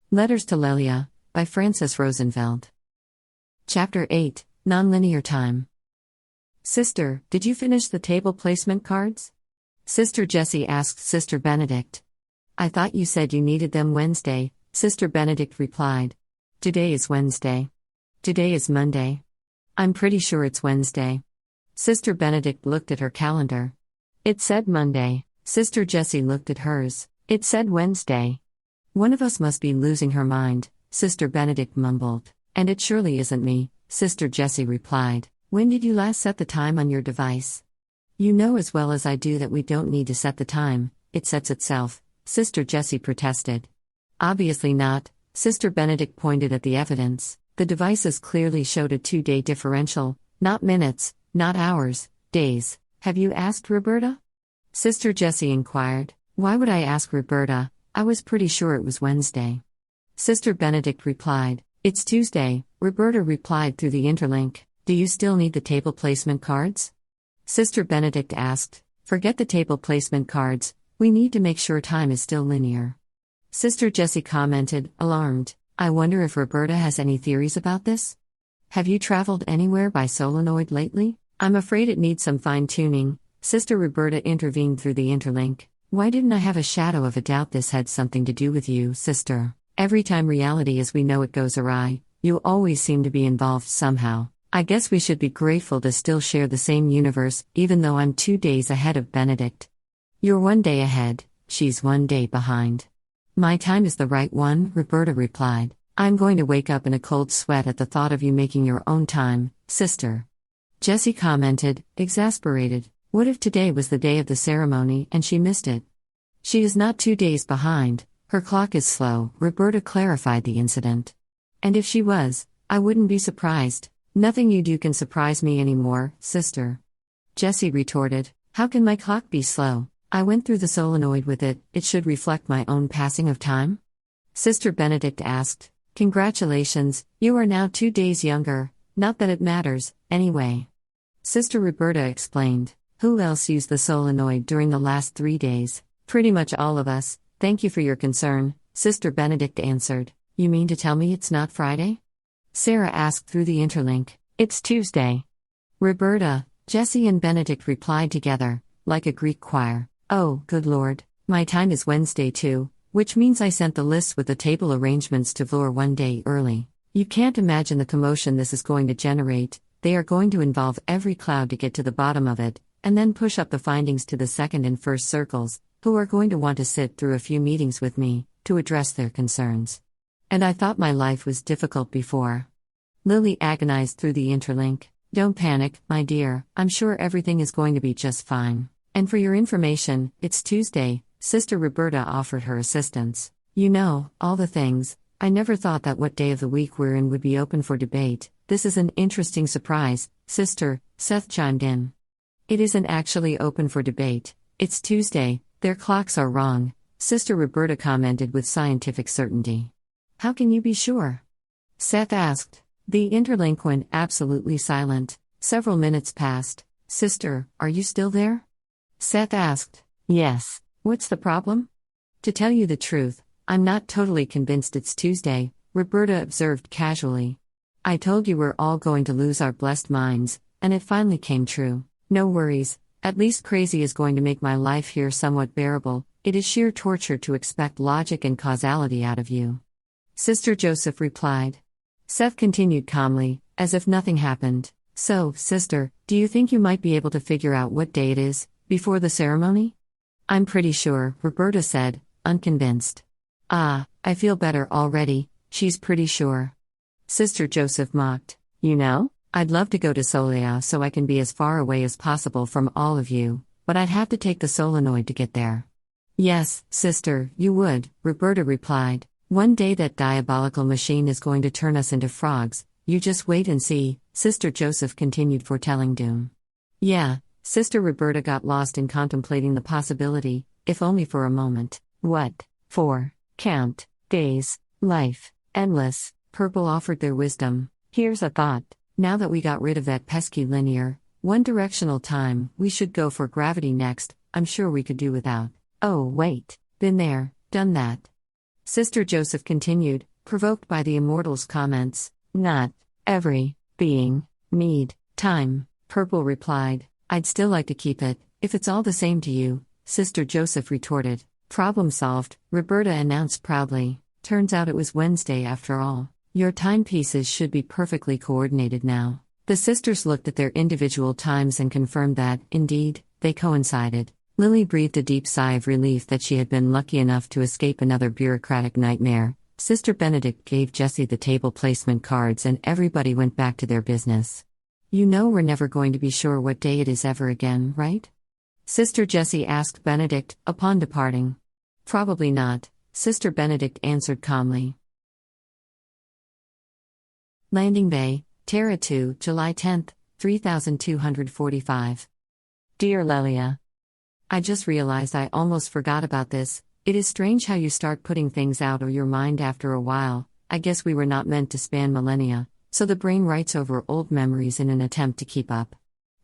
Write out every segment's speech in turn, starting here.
Letters to Lelia, by Frances Rosenfeld. Chapter 8, Nonlinear Time. Sister, did you finish the table placement cards? Sister Jessie asked Sister Benedict. I thought you said you needed them Wednesday, Sister Benedict replied. Today is Wednesday. Today is Monday. I'm pretty sure it's Wednesday. Sister Benedict looked at her calendar. It said Monday. Sister Jessie looked at hers. It said Wednesday. One of us must be losing her mind, Sister Benedict mumbled. And it surely isn't me, Sister Jessie replied. When did you last set the time on your device? You know as well as I do that we don't need to set the time, it sets itself, Sister Jessie protested. Obviously not, Sister Benedict pointed at the evidence. The devices clearly showed a 2-day differential, not minutes, not hours, days. Have you asked Roberta? Sister Jessie inquired. Why would I ask Roberta? I was pretty sure it was Wednesday. Sister Benedict replied. It's Tuesday, Roberta replied through the interlink. Do you still need the table placement cards? Sister Benedict asked. Forget the table placement cards, we need to make sure time is still linear. Sister Jessie commented, alarmed. I wonder if Roberta has any theories about this? Have you traveled anywhere by solenoid lately? I'm afraid it needs some fine-tuning, Sister Roberta intervened through the interlink. Why didn't I have a shadow of a doubt this had something to do with you, sister? Every time reality as we know it goes awry, you always seem to be involved somehow. I guess we should be grateful to still share the same universe, even though I'm 2 days ahead of Benedict. You're 1 day ahead, she's 1 day behind. My time is the right one, Roberta replied. I'm going to wake up in a cold sweat at the thought of you making your own time, sister. Jessie commented, exasperated. What if today was the day of the ceremony and she missed it? She is not 2 days behind, her clock is slow, Roberta clarified the incident. And if she was, I wouldn't be surprised. Nothing you do can surprise me anymore, sister. Jessie retorted, how can my clock be slow? I went through the solenoid with it, it should reflect my own passing of time? Sister Benedict asked, congratulations, you are now 2 days younger, not that it matters, anyway. Sister Roberta explained. Who else used the solenoid during the last 3 days? Pretty much all of us. Thank you for your concern, Sister Benedict answered. You mean to tell me it's not Friday? Sarah asked through the interlink. It's Tuesday. Roberta, Jessie and Benedict replied together, like a Greek choir. Oh, good Lord. My time is Wednesday too, which means I sent the lists with the table arrangements to Vlor 1 day early. You can't imagine the commotion this is going to generate. They are going to involve every cloud to get to the bottom of it, and then push up the findings to the second and first circles, who are going to want to sit through a few meetings with me, to address their concerns. And I thought my life was difficult before. Lily agonized through the interlink. Don't panic, my dear, I'm sure everything is going to be just fine. And for your information, it's Tuesday, Sister Roberta offered her assistance. You know, all the things. I never thought that what day of the week we're in would be open for debate. This is an interesting surprise, sister, Seth chimed in. It isn't actually open for debate. It's Tuesday, their clocks are wrong, Sister Roberta commented with scientific certainty. How can you be sure? Seth asked. The interlink went absolutely silent. Several minutes passed. Sister, are you still there? Seth asked. Yes. What's the problem? To tell you the truth, I'm not totally convinced it's Tuesday, Roberta observed casually. I told you we're all going to lose our blessed minds, and it finally came true. No worries, at least crazy is going to make my life here somewhat bearable. It is sheer torture to expect logic and causality out of you. Sister Joseph replied. Seth continued calmly, as if nothing happened. So, sister, do you think you might be able to figure out what day it is, before the ceremony? I'm pretty sure, Roberta said, unconvinced. Ah, I feel better already, she's pretty sure. Sister Joseph mocked. You know? I'd love to go to Lelia so I can be as far away as possible from all of you, but I'd have to take the solenoid to get there. Yes, sister, you would, Roberta replied. One day that diabolical machine is going to turn us into frogs, you just wait and see, Sister Joseph continued foretelling doom. Yeah, Sister Roberta got lost in contemplating the possibility, if only for a moment. What? For? Count. Days. Life. Endless. Purple offered their wisdom. Here's a thought. Now that we got rid of that pesky linear, one-directional time, we should go for gravity next. I'm sure we could do without. Oh, wait. Been there, done that. Sister Joseph continued, provoked by the immortal's comments. Not every being need time. Purple replied, I'd still like to keep it, if it's all the same to you, Sister Joseph retorted. Problem solved, Roberta announced proudly. Turns out it was Wednesday after all. Your timepieces should be perfectly coordinated now. The sisters looked at their individual times and confirmed that, indeed, they coincided. Lily breathed a deep sigh of relief that she had been lucky enough to escape another bureaucratic nightmare. Sister Benedict gave Jessie the table placement cards and everybody went back to their business. You know we're never going to be sure what day it is ever again, right? Sister Jessie asked Benedict, upon departing. Probably not, Sister Benedict answered calmly. Landing Bay, Terra 2, July 10, 3245. Dear Lelia, I just realized I almost forgot about this. It is strange how you start putting things out of your mind after a while. I guess we were not meant to span millennia, so the brain writes over old memories in an attempt to keep up.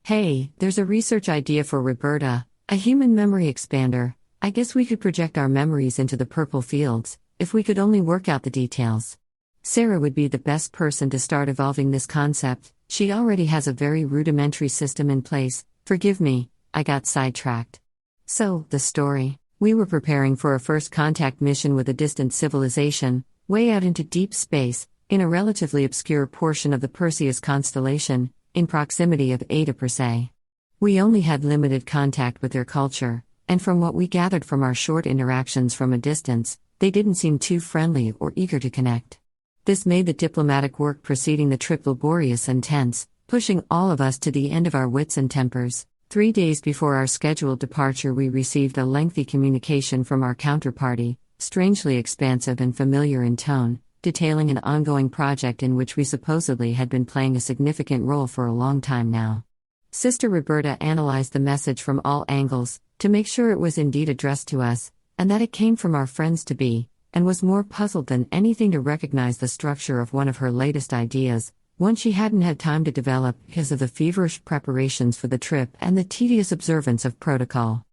Hey, there's a research idea for Roberta, a human memory expander. I guess we could project our memories into the purple fields, if we could only work out the details. Sarah would be the best person to start evolving this concept. She already has a very rudimentary system in place. Forgive me, I got sidetracked. So, the story. We were preparing for a first contact mission with a distant civilization, way out into deep space, in a relatively obscure portion of the Perseus constellation, in proximity of Eta Persei. We only had limited contact with their culture, and from what we gathered from our short interactions from a distance, they didn't seem too friendly or eager to connect. This made the diplomatic work preceding the trip laborious and tense, pushing all of us to the end of our wits and tempers. 3 days before our scheduled departure, we received a lengthy communication from our counterparty, strangely expansive and familiar in tone, detailing an ongoing project in which we supposedly had been playing a significant role for a long time now. Sister Roberta analyzed the message from all angles, to make sure it was indeed addressed to us, and that it came from our friends-to-be, and was more puzzled than anything to recognize the structure of one of her latest ideas, one she hadn't had time to develop because of the feverish preparations for the trip and the tedious observance of protocol.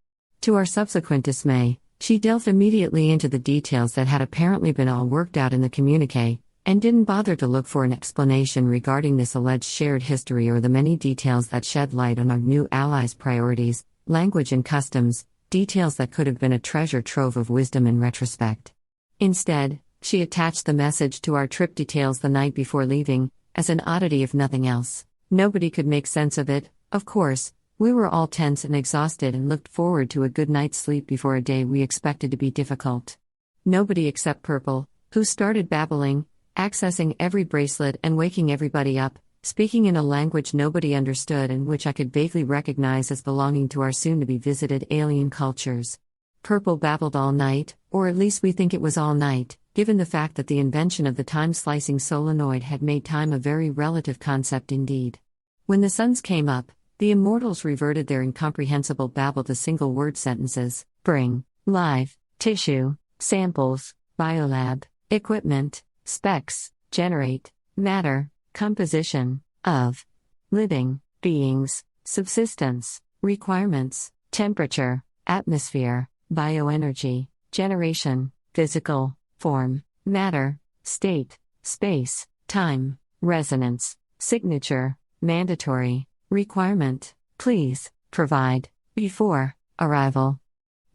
To our subsequent dismay, she delved immediately into the details that had apparently been all worked out in the communiqué, and didn't bother to look for an explanation regarding this alleged shared history or the many details that shed light on our new allies' priorities, language and customs, details that could have been a treasure trove of wisdom in retrospect. Instead, she attached the message to our trip details the night before leaving, as an oddity if nothing else. Nobody could make sense of it, of course. We were all tense and exhausted and looked forward to a good night's sleep before a day we expected to be difficult. Nobody except Purple, who started babbling, accessing every bracelet and waking everybody up, speaking in a language nobody understood and which I could vaguely recognize as belonging to our soon-to-be visited alien cultures. Purple babbled all night, or at least we think it was all night, given the fact that the invention of the time-slicing solenoid had made time a very relative concept indeed. When the suns came up, the immortals reverted their incomprehensible babble to single-word sentences: bring, live, tissue, samples, biolab, equipment, specs, generate, matter, composition, of, living, beings, subsistence, requirements, temperature, atmosphere, bioenergy, generation, physical, form, matter, state, space, time, resonance, signature, mandatory, requirement, please, provide, before, arrival.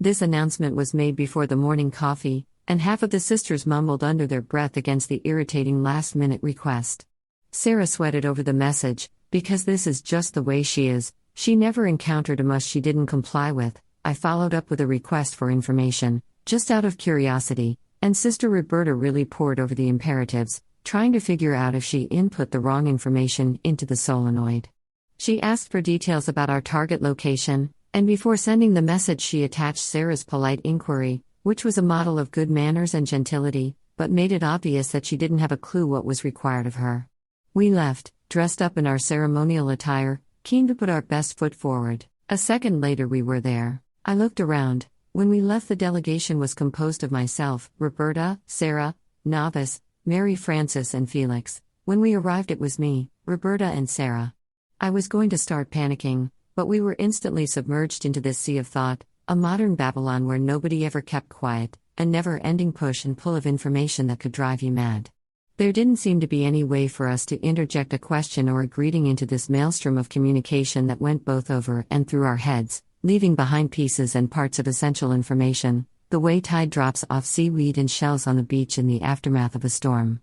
This announcement was made before the morning coffee, and half of the sisters mumbled under their breath against the irritating last-minute request. Sarah sweated over the message, because this is just the way she is. She never encountered a must she didn't comply with. I followed up with a request for information, just out of curiosity, and Sister Roberta really pored over the imperatives, trying to figure out if she input the wrong information into the solenoid. She asked for details about our target location, and before sending the message she attached Sarah's polite inquiry, which was a model of good manners and gentility, but made it obvious that she didn't have a clue what was required of her. We left, dressed up in our ceremonial attire, keen to put our best foot forward. A second later we were there. I looked around. When we left, the delegation was composed of myself, Roberta, Sarah, Novice, Mary Frances and Felix. When we arrived it was me, Roberta and Sarah. I was going to start panicking, but we were instantly submerged into this sea of thought, a modern Babylon where nobody ever kept quiet, a never-ending push and pull of information that could drive you mad. There didn't seem to be any way for us to interject a question or a greeting into this maelstrom of communication that went both over and through our heads, leaving behind pieces and parts of essential information, the way tide drops off seaweed and shells on the beach in the aftermath of a storm.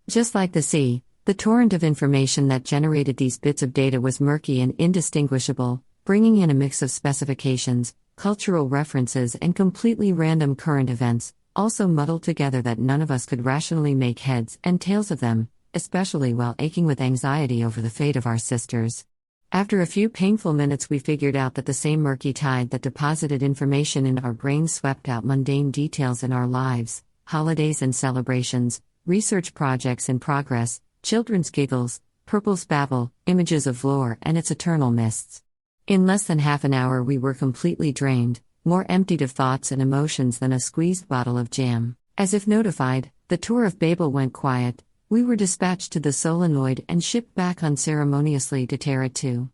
Just like the sea, the torrent of information that generated these bits of data was murky and indistinguishable, bringing in a mix of specifications, cultural references, and completely random current events, also muddled together that none of us could rationally make heads and tails of them, especially while aching with anxiety over the fate of our sisters. After a few painful minutes, we figured out that the same murky tide that deposited information in our brains swept out mundane details in our lives, holidays and celebrations, research projects in progress, children's giggles, purple's babble, images of lore, and its eternal mists. In less than half an hour we were completely drained, more emptied of thoughts and emotions than a squeezed bottle of jam. As if notified, the Tour of Babel went quiet. We were dispatched to the solenoid and shipped back unceremoniously to Terra 2.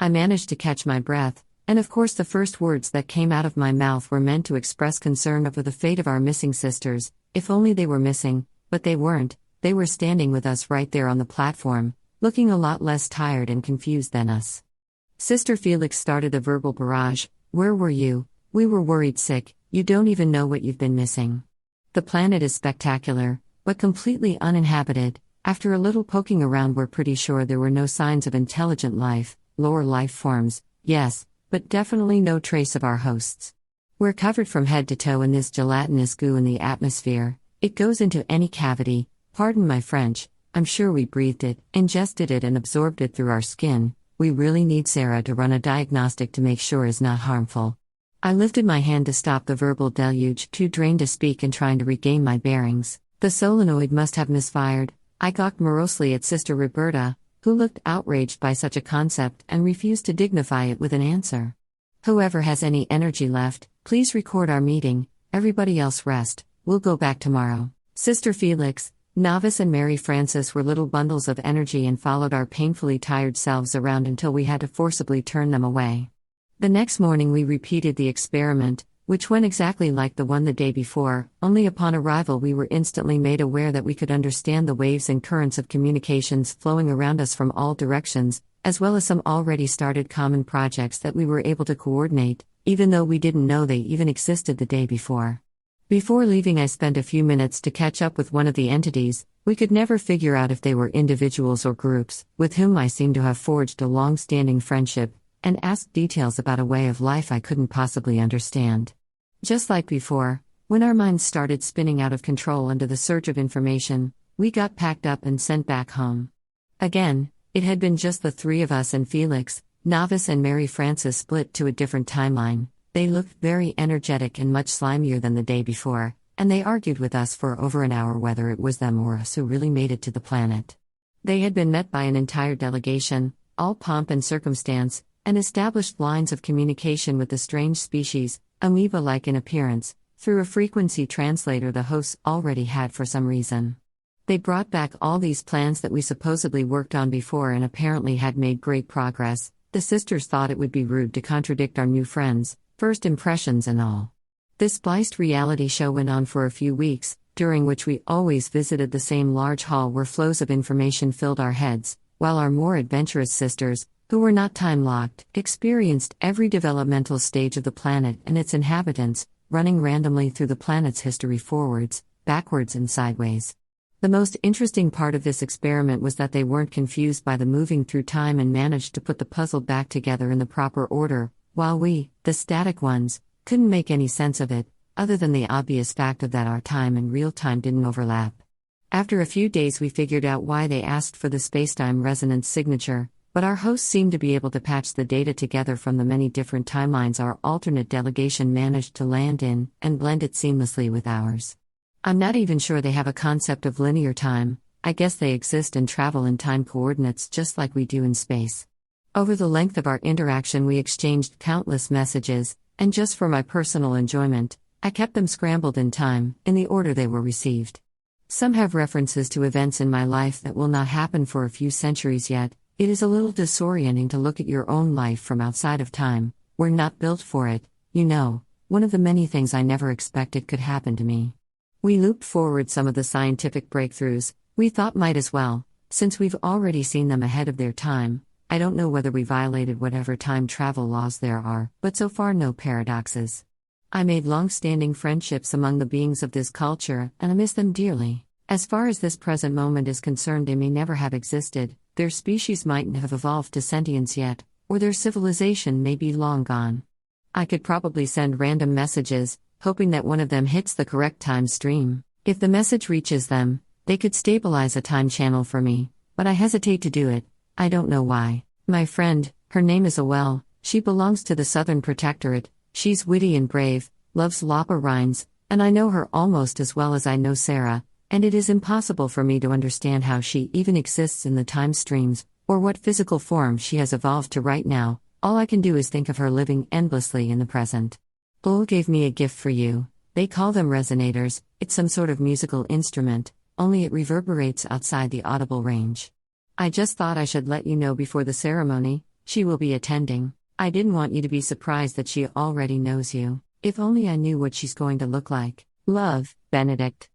I managed to catch my breath, and of course the first words that came out of my mouth were meant to express concern over the fate of our missing sisters. If only they were missing, but they weren't. They were standing with us right there on the platform, looking a lot less tired and confused than us. Sister Felix started a verbal barrage. "Where were you? We were worried sick. You don't even know what you've been missing. The planet is spectacular, but completely uninhabited. After a little poking around, we're pretty sure there were no signs of intelligent life, lower life forms, yes, but definitely no trace of our hosts. We're covered from head to toe in this gelatinous goo in the atmosphere. It goes into any cavity, pardon my French. I'm sure we breathed it, ingested it, and absorbed it through our skin. We really need Sarah to run a diagnostic to make sure it's not harmful." I lifted my hand to stop the verbal deluge, too drained to speak and trying to regain my bearings. The solenoid must have misfired. I gawked morosely at Sister Roberta, who looked outraged by such a concept and refused to dignify it with an answer. "Whoever has any energy left, please record our meeting. Everybody else rest. We'll go back tomorrow." Sister Felix, Novice, and Mary Frances were little bundles of energy and followed our painfully tired selves around until we had to forcibly turn them away. The next morning we repeated the experiment, which went exactly like the one the day before, only upon arrival we were instantly made aware that we could understand the waves and currents of communications flowing around us from all directions, as well as some already started common projects that we were able to coordinate, even though we didn't know they even existed the day before. Before leaving, I spent a few minutes to catch up with one of the entities. We could never figure out if they were individuals or groups, with whom I seemed to have forged a long-standing friendship, and asked details about a way of life I couldn't possibly understand. Just like before, when our minds started spinning out of control under the surge of information, we got packed up and sent back home. Again, it had been just the three of us, and Felix, Novice, and Mary Frances split to a different timeline. They looked very energetic and much slimier than the day before, and they argued with us for over an hour whether it was them or us who really made it to the planet. They had been met by an entire delegation, all pomp and circumstance, and established lines of communication with the strange species, amoeba-like in appearance, through a frequency translator the hosts already had for some reason. They brought back all these plans that we supposedly worked on before and apparently had made great progress. The sisters thought it would be rude to contradict our new friends, first impressions and all. This spliced reality show went on for a few weeks, during which we always visited the same large hall where flows of information filled our heads, while our more adventurous sisters, who were not time-locked, experienced every developmental stage of the planet and its inhabitants, running randomly through the planet's history forwards, backwards, and sideways. The most interesting part of this experiment was that they weren't confused by the moving through time and managed to put the puzzle back together in the proper order, while we, the static ones, couldn't make any sense of it, other than the obvious fact of that our time and real time didn't overlap. After a few days we figured out why they asked for the spacetime resonance signature, but our hosts seemed to be able to patch the data together from the many different timelines our alternate delegation managed to land in, and blend it seamlessly with ours. I'm not even sure they have a concept of linear time. I guess they exist and travel in time coordinates just like we do in space. Over the length of our interaction we exchanged countless messages, and just for my personal enjoyment, I kept them scrambled in time, in the order they were received. Some have references to events in my life that will not happen for a few centuries yet. It is a little disorienting to look at your own life from outside of time. We're not built for it, you know, one of the many things I never expected could happen to me. We looped forward some of the scientific breakthroughs we thought might as well, since we've already seen them ahead of their time. I don't know whether we violated whatever time travel laws there are, but so far no paradoxes. I made long-standing friendships among the beings of this culture, and I miss them dearly. As far as this present moment is concerned, they may never have existed, their species mightn't have evolved to sentience yet, or their civilization may be long gone. I could probably send random messages, hoping that one of them hits the correct time stream. If the message reaches them, they could stabilize a time channel for me, but I hesitate to do it. I don't know why. My friend, her name is Awel, she belongs to the Southern Protectorate, she's witty and brave, loves Lapa Rhines, and I know her almost as well as I know Sarah, and it is impossible for me to understand how she even exists in the time streams, or what physical form she has evolved to right now. All I can do is think of her living endlessly in the present. Bull gave me a gift for you. They call them resonators. It's some sort of musical instrument, only it reverberates outside the audible range. I just thought I should let you know before the ceremony. She will be attending. I didn't want you to be surprised that she already knows you. If only I knew what she's going to look like. Love, Benedict.